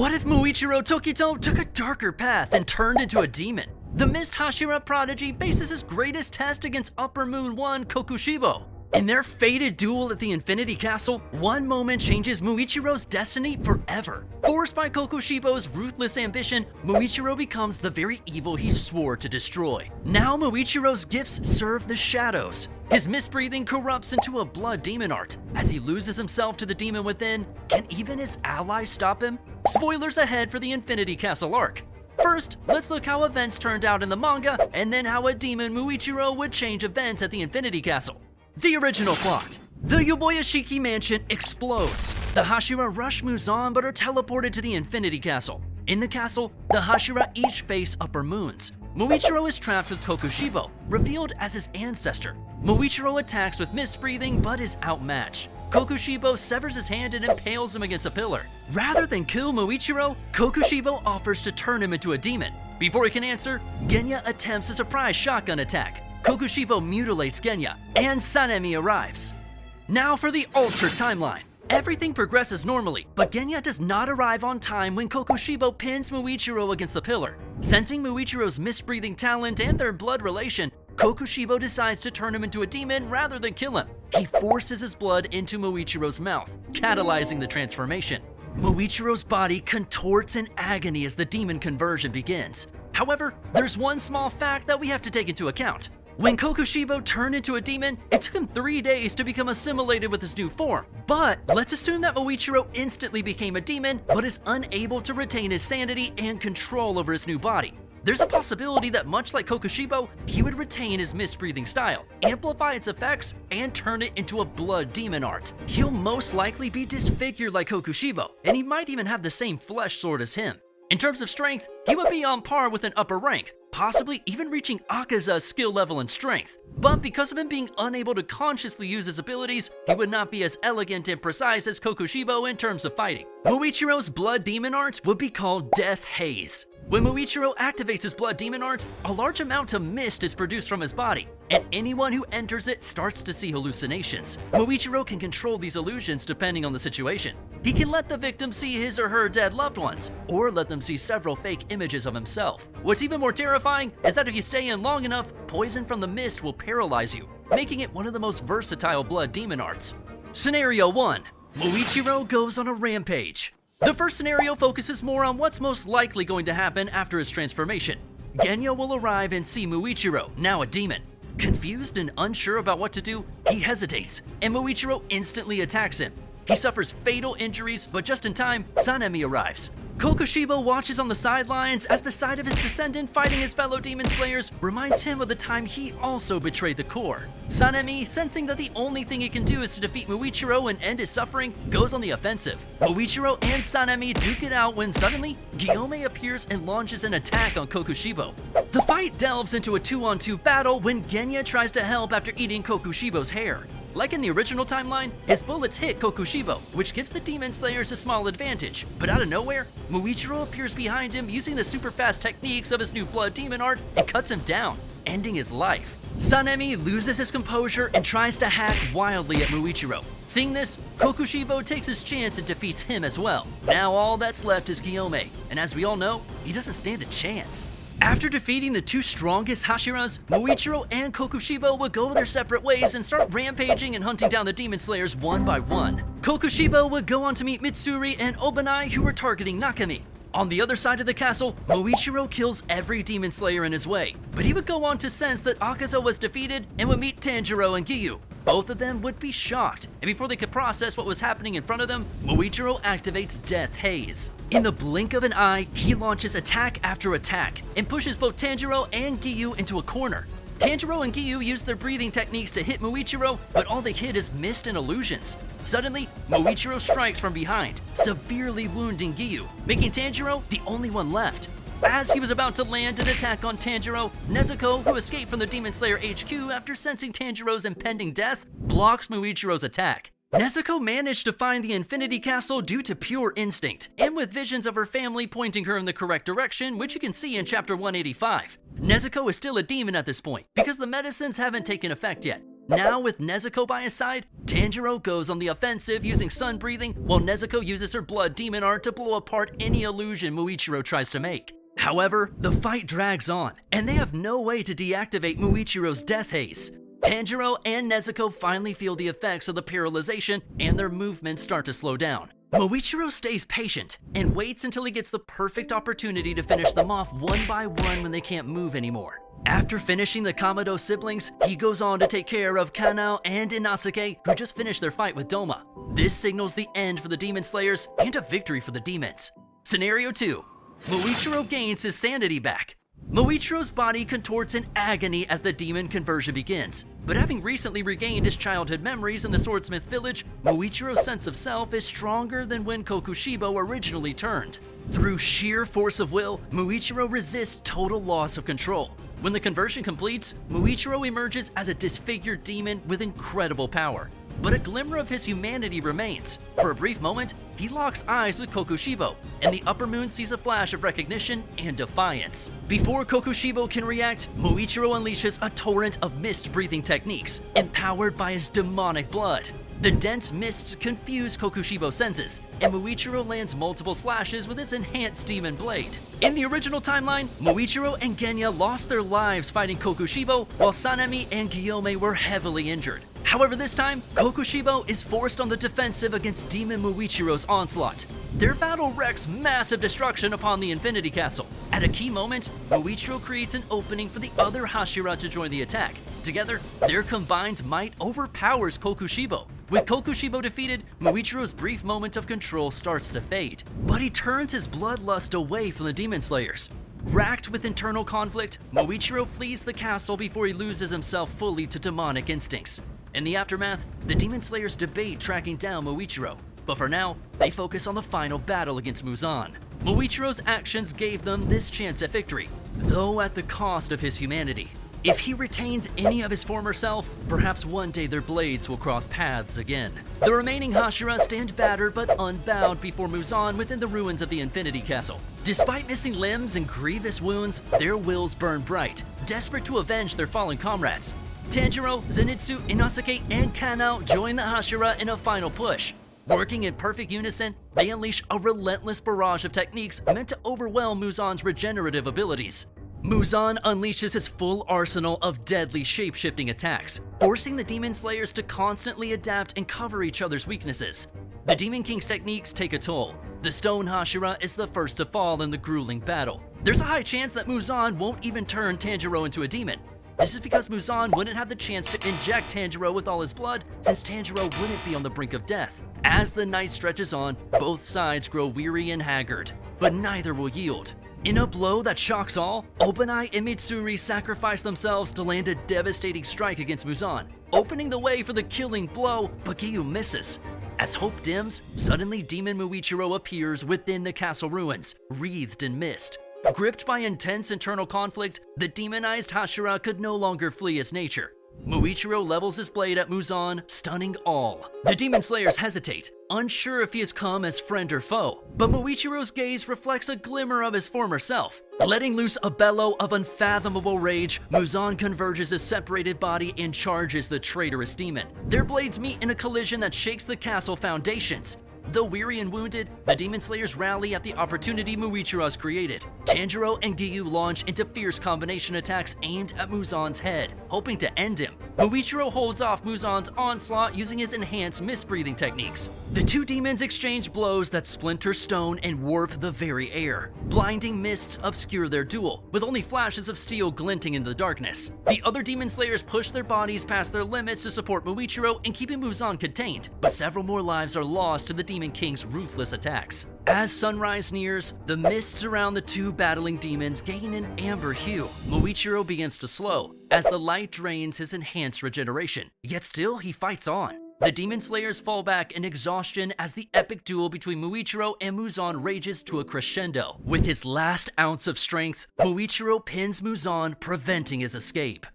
What if Muichiro Tokito took a darker path and turned into a demon? The Mist Hashira prodigy faces his greatest test against Upper Moon 1 Kokushibo. In their fated duel at the Infinity Castle, one moment changes Muichiro's destiny forever. Forced by Kokushibo's ruthless ambition, Muichiro becomes the very evil he swore to destroy. Now Muichiro's gifts serve the shadows. His mist-breathing corrupts into a blood demon art. As he loses himself to the demon within, can even his allies stop him? Spoilers ahead for the Infinity Castle arc. First, let's look how events turned out in the manga, and then how a demon Muichiro would change events at the Infinity Castle. The original plot. The Yoboyashiki mansion explodes. The Hashira rush Muzan but are teleported to the Infinity Castle. In the castle, the Hashira each face upper moons. Muichiro is trapped with Kokushibo, revealed as his ancestor. Muichiro attacks with mist breathing but is outmatched. Kokushibo severs his hand and impales him against a pillar. Rather than kill Muichiro, Kokushibo offers to turn him into a demon. Before he can answer, Genya attempts a surprise shotgun attack. Kokushibo mutilates Genya, and Sanemi arrives. Now for the altered timeline. Everything progresses normally, but Genya does not arrive on time when Kokushibo pins Muichiro against the pillar. Sensing Muichiro's mist-breathing talent and their blood relation, Kokushibo decides to turn him into a demon rather than kill him. He forces his blood into Muichiro's mouth, catalyzing the transformation. Muichiro's body contorts in agony as the demon conversion begins. However, there's one small fact that we have to take into account. When Kokushibo turned into a demon, it took him 3 days to become assimilated with his new form. But let's assume that Muichiro instantly became a demon, but is unable to retain his sanity and control over his new body. There's a possibility that much like Kokushibo, he would retain his mist-breathing style, amplify its effects, and turn it into a blood demon art. He'll most likely be disfigured like Kokushibo, and he might even have the same flesh sword as him. In terms of strength, he would be on par with an upper rank, possibly even reaching Akaza's skill level and strength. But because of him being unable to consciously use his abilities, he would not be as elegant and precise as Kokushibo in terms of fighting. Muichiro's blood demon art would be called Death Haze. When Muichiro activates his blood demon art, a large amount of mist is produced from his body, and anyone who enters it starts to see hallucinations. Muichiro can control these illusions depending on the situation. He can let the victim see his or her dead loved ones, or let them see several fake images of himself. What's even more terrifying is that if you stay in long enough, poison from the mist will paralyze you, making it one of the most versatile blood demon arts. Scenario 1. Muichiro goes on a rampage. The first scenario focuses more on what's most likely going to happen after his transformation. Genya will arrive and see Muichiro, now a demon. Confused and unsure about what to do, he hesitates, and Muichiro instantly attacks him. He suffers fatal injuries, but just in time, Sanemi arrives. Kokushibo watches on the sidelines as the sight of his descendant fighting his fellow demon slayers reminds him of the time he also betrayed the core. Sanemi, sensing that the only thing he can do is to defeat Muichiro and end his suffering, goes on the offensive. Muichiro and Sanemi duke it out when suddenly, Guillaume appears and launches an attack on Kokushibo. The fight delves into a 2-on-2 battle when Genya tries to help after eating Kokushibo's hair. Like in the original timeline, his bullets hit Kokushibo, which gives the Demon Slayers a small advantage. But out of nowhere, Muichiro appears behind him using the super fast techniques of his new blood demon art and cuts him down, ending his life. Sanemi loses his composure and tries to hack wildly at Muichiro. Seeing this, Kokushibo takes his chance and defeats him as well. Now all that's left is Guillaume, and as we all know, he doesn't stand a chance. After defeating the two strongest Hashiras, Muichiro and Kokushibo would go their separate ways and start rampaging and hunting down the Demon Slayers one by one. Kokushibo would go on to meet Mitsuri and Obanai, who were targeting Nakami. On the other side of the castle, Muichiro kills every Demon Slayer in his way, but he would go on to sense that Akaza was defeated and would meet Tanjiro and Giyu. Both of them would be shocked, and before they could process what was happening in front of them, Muichiro activates Death Haze. In the blink of an eye, he launches attack after attack, and pushes both Tanjiro and Giyu into a corner. Tanjiro and Giyu use their breathing techniques to hit Muichiro, but all they hit is mist and illusions. Suddenly, Muichiro strikes from behind, severely wounding Giyu, making Tanjiro the only one left. As he was about to land an attack on Tanjiro, Nezuko, who escaped from the Demon Slayer HQ after sensing Tanjiro's impending death, blocks Muichiro's attack. Nezuko managed to find the Infinity Castle due to pure instinct, and with visions of her family pointing her in the correct direction, which you can see in chapter 185. Nezuko is still a demon at this point, because the medicines haven't taken effect yet. Now with Nezuko by his side, Tanjiro goes on the offensive using sun breathing, while Nezuko uses her blood demon art to blow apart any illusion Muichiro tries to make. However, the fight drags on, and they have no way to deactivate Muichiro's death haze. Tanjiro and Nezuko finally feel the effects of the paralyzation, and their movements start to slow down. Muichiro stays patient and waits until he gets the perfect opportunity to finish them off one by one when they can't move anymore. After finishing the Kamado siblings, he goes on to take care of Kanao and Inosuke, who just finished their fight with Doma. This signals the end for the Demon Slayers and a victory for the demons. Scenario 2. Muichiro gains his sanity back. Muichiro's body contorts in agony as the demon conversion begins, but having recently regained his childhood memories in the Swordsmith village, Muichiro's sense of self is stronger than when Kokushibo originally turned. Through sheer force of will, Muichiro resists total loss of control. When the conversion completes, Muichiro emerges as a disfigured demon with incredible power. But a glimmer of his humanity remains. For a brief moment, he locks eyes with Kokushibo, and the upper moon sees a flash of recognition and defiance. Before Kokushibo can react, Muichiro unleashes a torrent of mist-breathing techniques, empowered by his demonic blood. The dense mists confuse Kokushibo's senses, and Muichiro lands multiple slashes with his enhanced demon blade. In the original timeline, Muichiro and Genya lost their lives fighting Kokushibo, while Sanemi and Guillaume were heavily injured. However, this time, Kokushibo is forced on the defensive against Demon Muichiro's onslaught. Their battle wreaks massive destruction upon the Infinity Castle. At a key moment, Muichiro creates an opening for the other Hashira to join the attack. Together, their combined might overpowers Kokushibo. With Kokushibo defeated, Muichiro's brief moment of control starts to fade, but he turns his bloodlust away from the Demon Slayers. Racked with internal conflict, Muichiro flees the castle before he loses himself fully to demonic instincts. In the aftermath, the Demon Slayers debate tracking down Muichiro, but for now, they focus on the final battle against Muzan. Muichiro's actions gave them this chance at victory, though at the cost of his humanity. If he retains any of his former self, perhaps one day their blades will cross paths again. The remaining Hashira stand battered but unbound before Muzan within the ruins of the Infinity Castle. Despite missing limbs and grievous wounds, their wills burn bright, desperate to avenge their fallen comrades. Tanjiro, Zenitsu, Inosuke, and Kanao join the Hashira in a final push. Working in perfect unison, they unleash a relentless barrage of techniques meant to overwhelm Muzan's regenerative abilities. Muzan unleashes his full arsenal of deadly shape-shifting attacks, forcing the Demon Slayers to constantly adapt and cover each other's weaknesses. The Demon King's techniques take a toll. The Stone Hashira is the first to fall in the grueling battle. There's a high chance that Muzan won't even turn Tanjiro into a demon. This is because Muzan wouldn't have the chance to inject Tanjiro with all his blood, since Tanjiro wouldn't be on the brink of death. As the night stretches on, both sides grow weary and haggard, but neither will yield. In a blow that shocks all, Obanai and Mitsuri sacrifice themselves to land a devastating strike against Muzan, opening the way for the killing blow, but Giyu misses. As hope dims, suddenly Demon Muichiro appears within the castle ruins, wreathed in mist. Gripped by intense internal conflict, the demonized Hashira could no longer flee his nature. Muichiro levels his blade at Muzan, stunning all. The Demon Slayers hesitate, unsure if he has come as friend or foe, but Muichiro's gaze reflects a glimmer of his former self. Letting loose a bellow of unfathomable rage, Muzan converges his separated body and charges the traitorous demon. Their blades meet in a collision that shakes the castle foundations. Though weary and wounded, the Demon Slayers rally at the opportunity Muichiro has created. Tanjiro and Giyu launch into fierce combination attacks aimed at Muzan's head, hoping to end him. Muichiro holds off Muzan's onslaught using his enhanced mist-breathing techniques. The two demons exchange blows that splinter stone and warp the very air. Blinding mists obscure their duel, with only flashes of steel glinting in the darkness. The other Demon Slayers push their bodies past their limits to support Muichiro in keeping Muzan contained, but several more lives are lost to the Demon King's ruthless attacks. As sunrise nears, the mists around the two battling demons gain an amber hue. Muichiro begins to slow, as the light drains his enhanced regeneration, yet still he fights on. The Demon Slayers fall back in exhaustion as the epic duel between Muichiro and Muzan rages to a crescendo. With his last ounce of strength, Muichiro pins Muzan, preventing his escape.